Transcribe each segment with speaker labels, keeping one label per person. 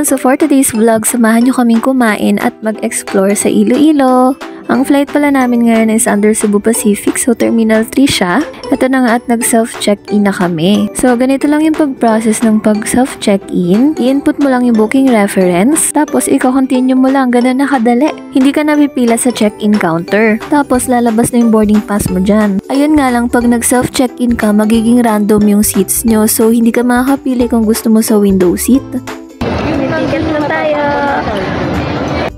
Speaker 1: everyone! So for today's vlog, samahan nyo kaming kumain at mag-explore sa Iloilo. Ang flight pala namin ngayon is under Cebu Pacific, so Terminal 3 siya. Ito na nga at nag-self-check-in na kami. So ganito lang yung pag-process ng pag-self-check-in. I-input mo lang yung booking reference, tapos i-continue mo lang, ganun na kadali. Hindi ka napipila sa check-in counter. Tapos lalabas na yung boarding pass mo dyan. Ayun nga lang, pag nag-self-check-in ka, magiging random yung seats nyo, so hindi ka makakapili kung gusto mo sa window seat. Ticket na tayo!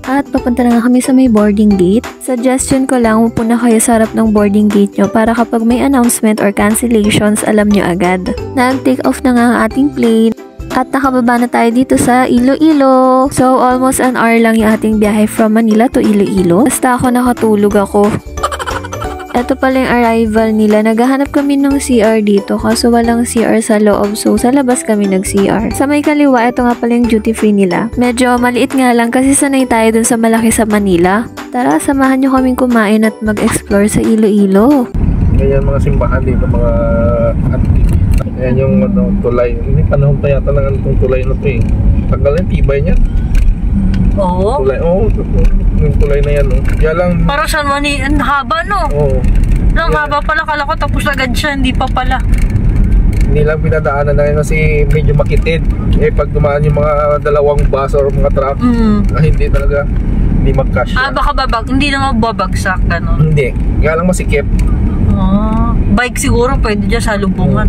Speaker 1: At papunta na nga kami sa may boarding gate. Suggestion ko lang, upo na kayo sa harap ng boarding gate nyo para kapag may announcement or cancellations, alam nyo agad. Nag-take off na nga ang ating plane. At nakababa na tayo dito sa Iloilo. So, almost an hour lang yung ating biyahe from Manila to Iloilo. Basta ako nakatulog ako. Ito pala yung arrival nila. Naghahanap kami ng CR dito kaso walang CR sa loob. So, sa labas kami nag-CR. Sa may kaliwa, ito nga pala yung duty free nila. Medyo maliit nga lang kasi sanay tayo dun sa malaki sa Manila. Tara, samahan nyo kaming kumain at mag-explore sa Iloilo.
Speaker 2: Ganyan mga simbahan dito, mga ayan yung tulay. Hindi panahon pa yata lang ang tulay na ito eh. Tagal yung tibay niya.
Speaker 3: Oo.
Speaker 2: Tulay, yung tulay na yan, Kaya lang...
Speaker 3: Para sa mani, ang haba, no?
Speaker 2: Oo.
Speaker 3: Ang haba pala, kala ko tapos agad siya, hindi pa pala.
Speaker 2: Hindi lang pinadaanan na yun kasi medyo makitid. Eh, pag dumaan yung mga dalawang bus or mga truck, hindi talaga, hindi magkasya.
Speaker 3: Baka hindi na magbabagsak, gano'n.
Speaker 2: Hindi. Kaya lang masikip.
Speaker 3: Bike siguro, pwede dyan sa lubungan.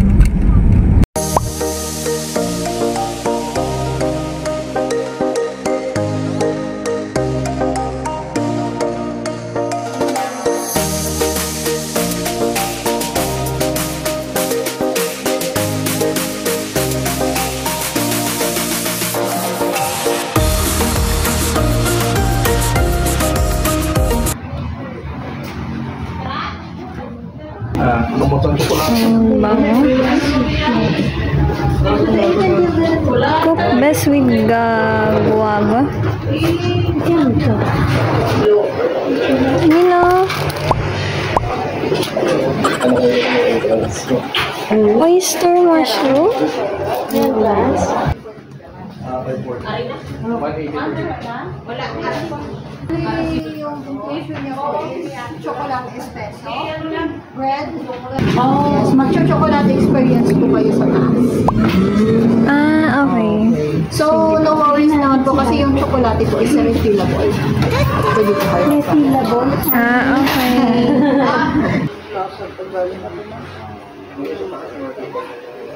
Speaker 1: Cook best with guava. Nino. Oyster mushroom.
Speaker 4: Yung inflation niya po is chocolate espresso, bread, yes, mag-chocolate experience po kayo sa taas.
Speaker 1: Okay.
Speaker 4: So, no worries naman po kasi yung chocolate po is refillable. Pwede po kayo. Refillable?
Speaker 1: Okay.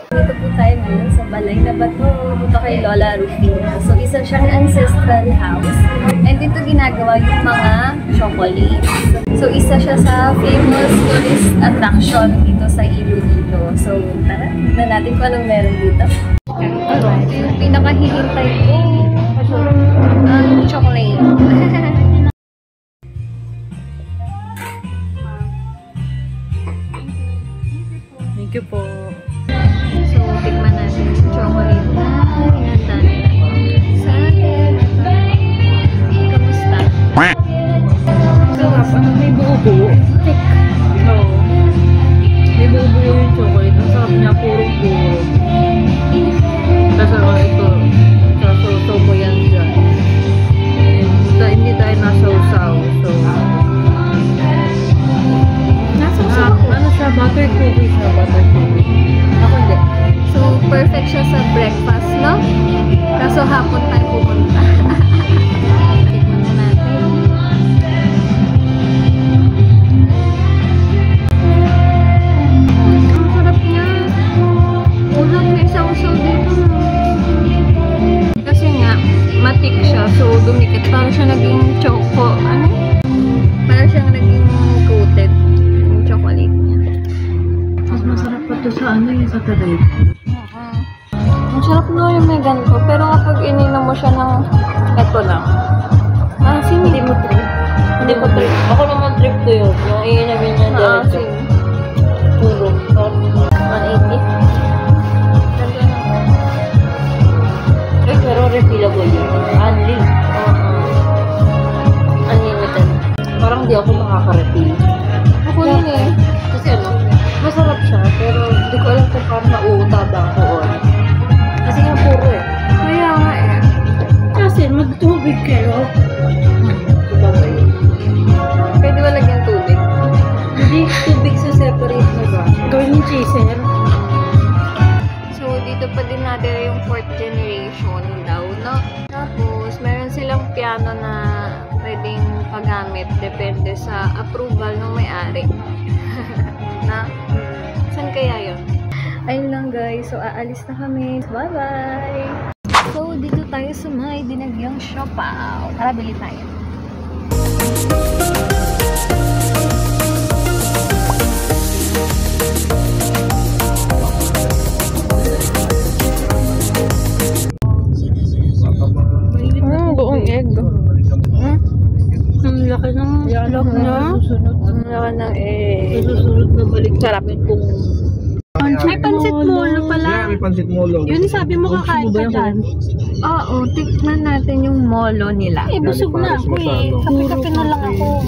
Speaker 1: Dito po tayo ngayon sa Balay na Bato, dito kay Lola Rufina. So, isa siyang ancestral house. And dito ginagawa yung mga chocolates. So, isa siya sa famous tourist attraction dito sa Iloilo. So, tara, tignan natin kung anong meron dito. Alright, yung pinakahihintay ko, ang chocolate.
Speaker 3: Thank you po.
Speaker 1: So, tikman natin yung chocolate na hinanda nila sa atin. Kamusta?
Speaker 3: Sarap. May buo-buo.
Speaker 1: Thick.
Speaker 3: Oo. May buo-buo yung chocolate. Ang sarap niya, purong-puro. Kasi ito, sasaw ko yan dyan. Hindi tayo nasaw-saw. So,
Speaker 1: Nasasaw ko.
Speaker 3: ano siya? Butter cookies na butter cookies. Ako hindi.
Speaker 1: So, perfect siya sa breakfast, no? Kaso hapon tayo pumunta. Tikman na natin. Ang sarap niya. Ulang may sausaw dito. Kasi nga, matik siya. So, dumikit. Parang siya naging choco. Ano? Parang siyang naging coated. Yung chocolate niya.
Speaker 3: Mas masarap pa to sa ano yung sa taday.
Speaker 1: Ang sarap no yung may ganito. Pero kapag ininom mo siya ng eto lang. Hindi mo trip.
Speaker 3: Hindi ko trip. Ako naman trip ko yun. Yung iinamin niya diretso. Puro.
Speaker 1: 180.
Speaker 3: Pero refillable yun. Unli.
Speaker 1: Unlimited.
Speaker 3: Parang di ako makaka-refill.
Speaker 1: Ako yun eh.
Speaker 3: Kasi ano, masarap siya. Pero hindi ko alam kung parang nauuta ba ako or. Kasi nga puro eh.
Speaker 1: Kaya nga eh. 4th generation daw, no? Tapos, meron silang piano na pwedeng paggamit. Depende sa approval ng may-ari. Na? Saan kaya yun? Ayun lang guys. So, aalis na kami. Bye-bye! So, dito tayo sa may Dinagyang Siopaw. Tara, bili tayo. Buong egg.
Speaker 3: Ang laki ng lock niya.
Speaker 1: Ang laki ng egg.
Speaker 3: Susunod na balik.
Speaker 1: Sarap.
Speaker 3: May pansit molo pala.
Speaker 2: Yeah, may pansit molo.
Speaker 3: Yun sabi mo kakain ka dyan.
Speaker 1: Oo, tikman natin yung molo nila.
Speaker 3: Eh, busog na ako eh. Kape-kape na lang ako.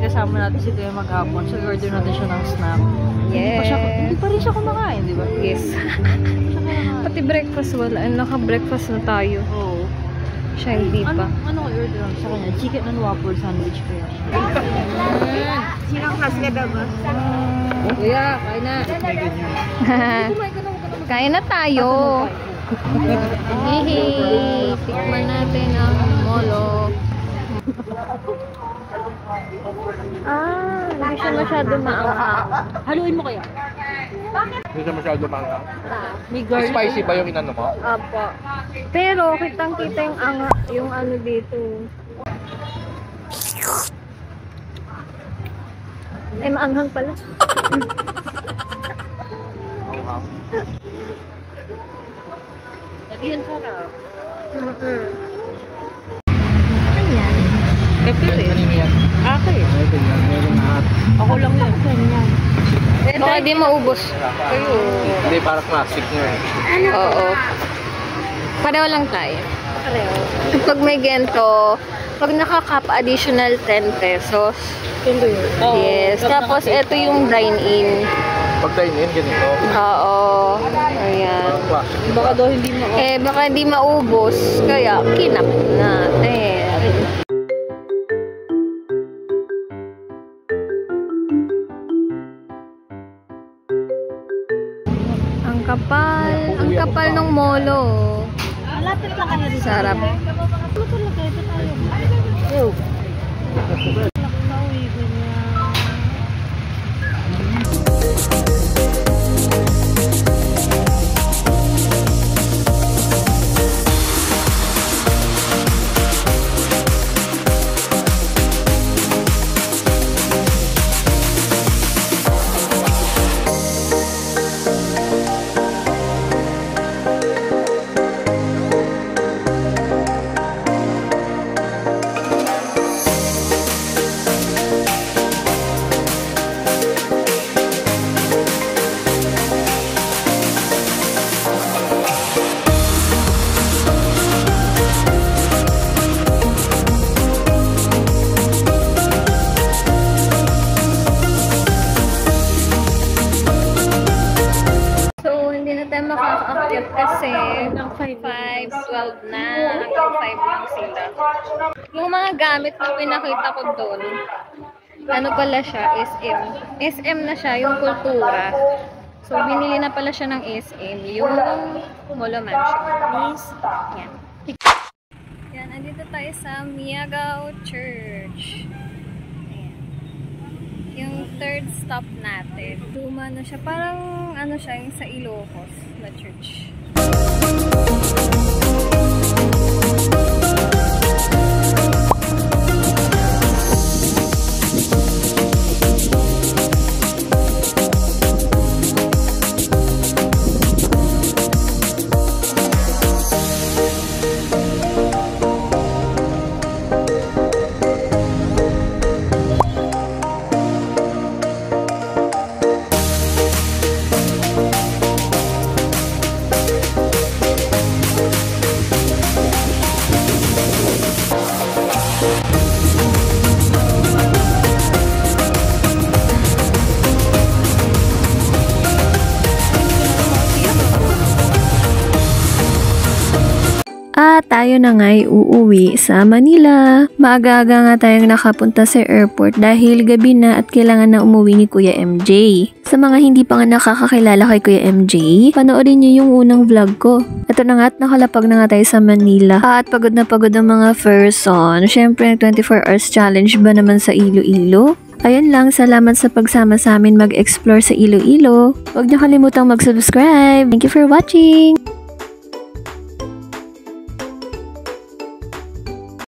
Speaker 3: Kasama natin si Kuya maghapon. So, i-order natin siya ng snack.
Speaker 1: Yes.
Speaker 3: Hindi pa rin siya kumakain, di ba?
Speaker 1: Yes. Pati breakfast wala. Naka-breakfast na tayo.
Speaker 3: Oo.
Speaker 1: Siya hindi pa.
Speaker 3: Ano i-order lang sa kanya? Chicken and waffle sandwich ko yan.
Speaker 4: Sinang class ka daw ba?
Speaker 3: Kuya, kain na.
Speaker 1: Kain na tayo. Hihi. Tikman natin ang molo. Hindi siya masyado maanghang.
Speaker 3: Haluin mo kaya?
Speaker 2: Hindi siya masyado manga.
Speaker 3: May garlic.
Speaker 2: Spicy ba yung inano mo?
Speaker 1: Apo. Pero kitang-kita yung ano dito. Ay, maanghang pala.
Speaker 3: Lagyan sarap.
Speaker 1: Ano yan?
Speaker 3: Kape rin.
Speaker 2: Kanina yan.
Speaker 3: Okay.
Speaker 2: Ito yan, meron lahat.
Speaker 3: Ako lang yun. Ganyan.
Speaker 1: Baka di maubos.
Speaker 2: Hindi, para classic nyo eh.
Speaker 1: Oo. Pareho lang tayo. Pareho. Pag may gento, pag nakakap additional 10 pesos.
Speaker 3: Yun ba yun?
Speaker 1: Yes. Tapos ito yung dine-in.
Speaker 2: Pag dine-in, ganito.
Speaker 1: Oo. Ayan.
Speaker 2: Parang classic.
Speaker 3: Baka daw hindi mo.
Speaker 1: Baka di maubos. Kaya kinap natin. Ang kapal ng molo.
Speaker 3: Malapit lang kayo dito.
Speaker 1: Sarap.
Speaker 3: Ano talaga? Ito tayo. Nauwi ko niya.
Speaker 1: makakaakyat kasi 5:12 na, hanggang 5 lang sila. Yung mga gamit na pinakita ko doon, ano pala siya, SM. SM na siya, yung kultura. So, binili na pala siya ng SM, yung Molo Mansion. Yan. Yan, andito tayo sa Miagao Church. Ayan. Yung third stop natin. Luma na siya. Parang ano siya, yung sa Ilocos na church. At tayo na nga'y uuwi sa Manila. Maaga-aga nga tayong nakapunta sa airport dahil gabi na at kailangan na umuwi ni Kuya MJ. Sa mga hindi pa nga nakakakilala kay Kuya MJ, panoorin niyo yung unang vlog ko. Ito na nga at nakalapag na nga tayo sa Manila. At pagod na pagod ang mga person. Siyempre, 24 hours challenge ba naman sa Iloilo? Ayun lang, salamat sa pagsama sa amin mag-explore sa Iloilo. Huwag niyo kalimutang mag-subscribe. Thank you for watching!